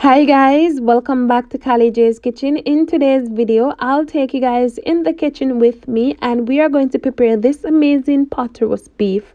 Hi guys, welcome back to Kali J's Kitchen. In today's video, I'll take you guys in the kitchen with me and we are going to prepare this amazing pot roast beef.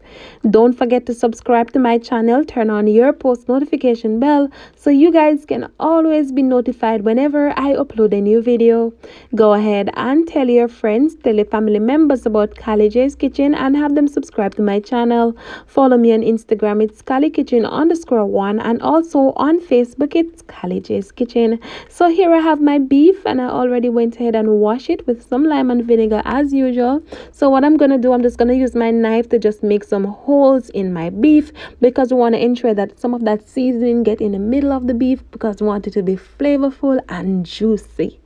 Don't forget to subscribe to my channel, turn on your post notification bell so you guys can always be notified whenever I upload a new video. Go ahead and tell your friends, tell your family members about Kali J's Kitchen and have them subscribe to my channel. Follow me on Instagram, it's KaliKitchen_1, and also on Facebook, it's Kali J's Kitchen. So here I have my beef and I already went ahead and wash it with some lime and vinegar as usual. So what I'm gonna do, I'm just gonna use my knife to just make some holes in my beef because we want to ensure that some of that seasoning get in the middle of the beef because we want it to be flavorful and juicy.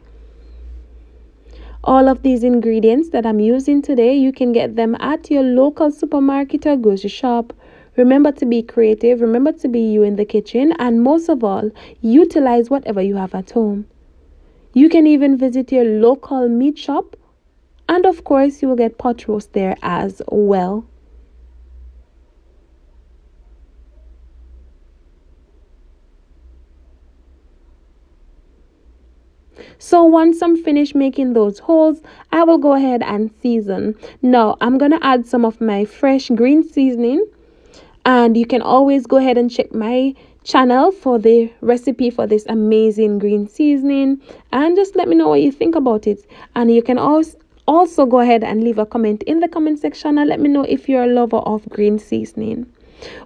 All of these ingredients that I'm using today, you can get them at your local supermarket or grocery shop. Remember to be creative, remember to be you in the kitchen, and most of all, utilize whatever you have at home. You can even visit your local meat shop, and of course, you will get pot roast there as well. So once I'm finished making those holes, I will go ahead and season. Now, I'm going to add some of my fresh green seasoning. And you can always go ahead and check my channel for the recipe for this amazing green seasoning. And just let me know what you think about it. And you can also go ahead and leave a comment in the comment section and let me know if you're a lover of green seasoning.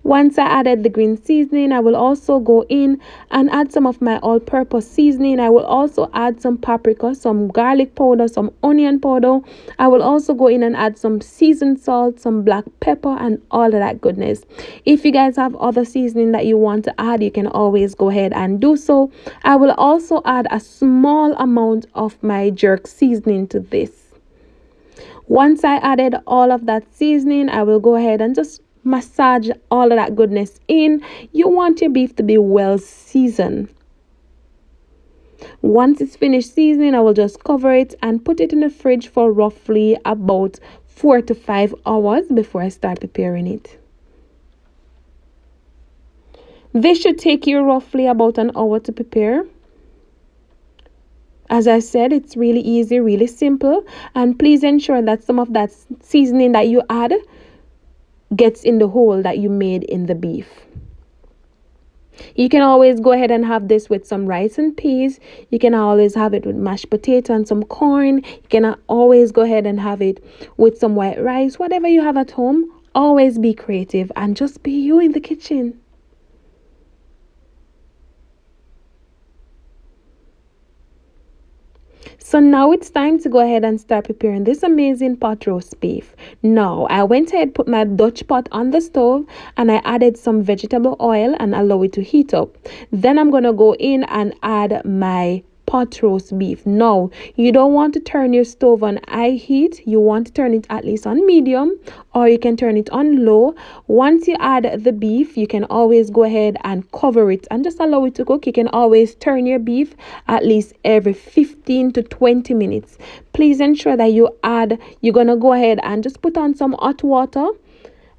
Once I added the green seasoning, I will also go in and add some of my all-purpose seasoning. I will also add some paprika, some garlic powder, some onion powder. I will also go in and add some seasoned salt, some black pepper, and all of that goodness. If you guys have other seasoning that you want to add, you can always go ahead and do so. I will also add a small amount of my jerk seasoning to this. Once I added all of that seasoning, I will go ahead and just massage all of that goodness in. You want your beef to be well seasoned. Once it's finished seasoning, I will just cover it and put it in the fridge for roughly about 4 to 5 hours before I start preparing it. This should take you roughly about an hour to prepare. As I said, it's really easy, really simple, and please ensure that some of that seasoning that you add gets in the hole that you made in the beef. You can always go ahead and have this with some rice and peas. You can always have it with mashed potato and some corn. You can always go ahead and have it with some white rice. Whatever you have at home, always be creative and just be you in the kitchen. So now it's time to go ahead and start preparing this amazing pot roast beef. Now, I went ahead, put my Dutch pot on the stove and I added some vegetable oil and allow it to heat up. Then I'm going to go in and add my pot roast beef. Now, you don't want to turn your stove on high heat. You want to turn it at least on medium, or you can turn it on low. Once you add the beef, you can always go ahead and cover it and just allow it to cook. You can always turn your beef at least every 15 to 20 minutes. Please ensure that you're going to go ahead and just put on some hot water,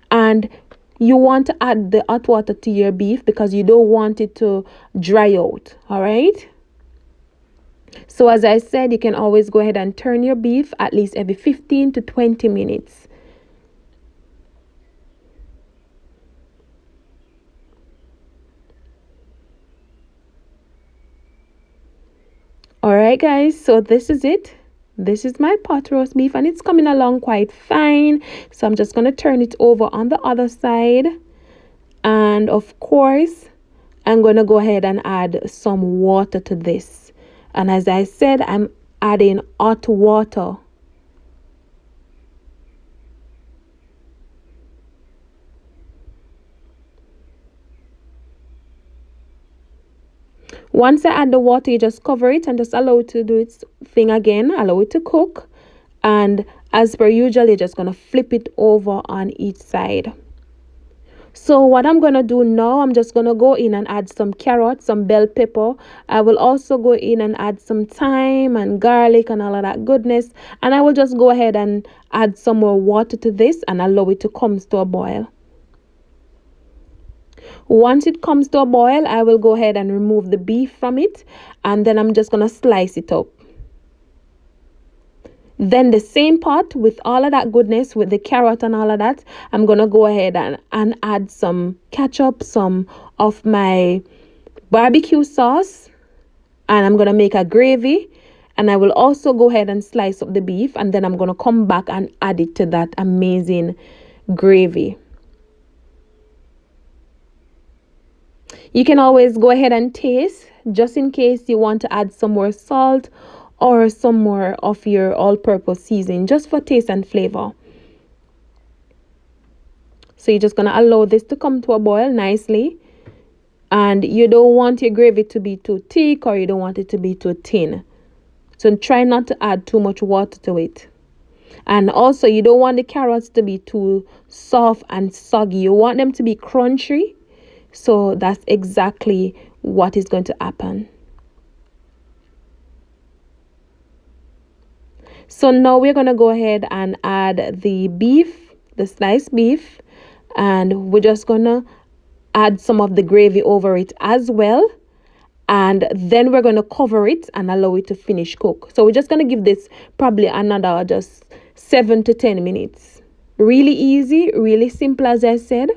and you want to add the hot water to your beef because you don't want it to dry out. All right. So as I said, you can always go ahead and turn your beef at least every 15 to 20 minutes. Alright guys, so this is it. This is my pot roast beef and it's coming along quite fine. So I'm just going to turn it over on the other side. And of course, I'm going to go ahead and add some water to this. And as I said, I'm adding hot water. Once I add the water, you just cover it and just allow it to do its thing again. Allow it to cook. And as per usual, you're just going to flip it over on each side. So what I'm going to do now, I'm just going to go in and add some carrots, some bell pepper. I will also go in and add some thyme and garlic and all of that goodness. And I will just go ahead and add some more water to this and allow it to come to a boil. Once it comes to a boil, I will go ahead and remove the beef from it, and then I'm just going to slice it up. Then the same pot with all of that goodness, with the carrot and all of that, I'm going to go ahead and add some ketchup, some of my barbecue sauce, and I'm going to make a gravy. And I will also go ahead and slice up the beef, and then I'm going to come back and add it to that amazing gravy. You can always go ahead and taste, just in case you want to add some more salt or some more of your all-purpose seasoning, just for taste and flavor. So you're just going to allow this to come to a boil nicely. And you don't want your gravy to be too thick, or you don't want it to be too thin. So try not to add too much water to it. And also, you don't want the carrots to be too soft and soggy. You want them to be crunchy. So that's exactly what is going to happen. So now we're going to go ahead and add the beef, the sliced beef, and we're just going to add some of the gravy over it as well. And then we're going to cover it and allow it to finish cook. So we're just going to give this probably another just 7 to 10 minutes. Really easy, really simple, as I said.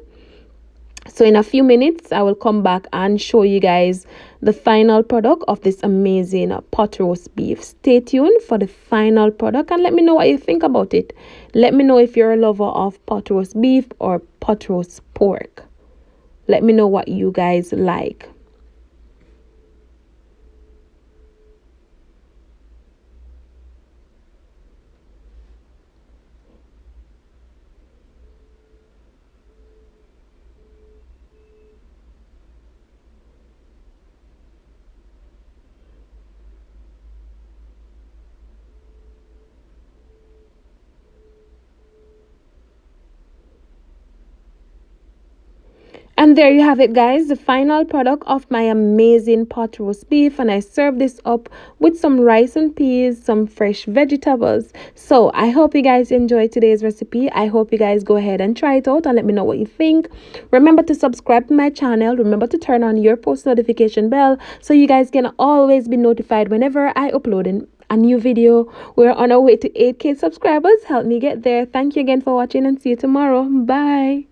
So in a few minutes, I will come back and show you guys the final product of this amazing pot roast beef. Stay tuned for the final product and let me know what you think about it. Let me know if you're a lover of pot roast beef or pot roast pork. Let me know what you guys like. And there you have it, guys, the final product of my amazing pot roast beef. And I serve this up with some rice and peas, some fresh vegetables. So I hope you guys enjoyed today's recipe. I hope you guys go ahead and try it out and let me know what you think. Remember to subscribe to my channel. Remember to turn on your post notification bell so you guys can always be notified whenever I upload a new video. We're on our way to 8K subscribers. Help me get there. Thank you again for watching and see you tomorrow. Bye.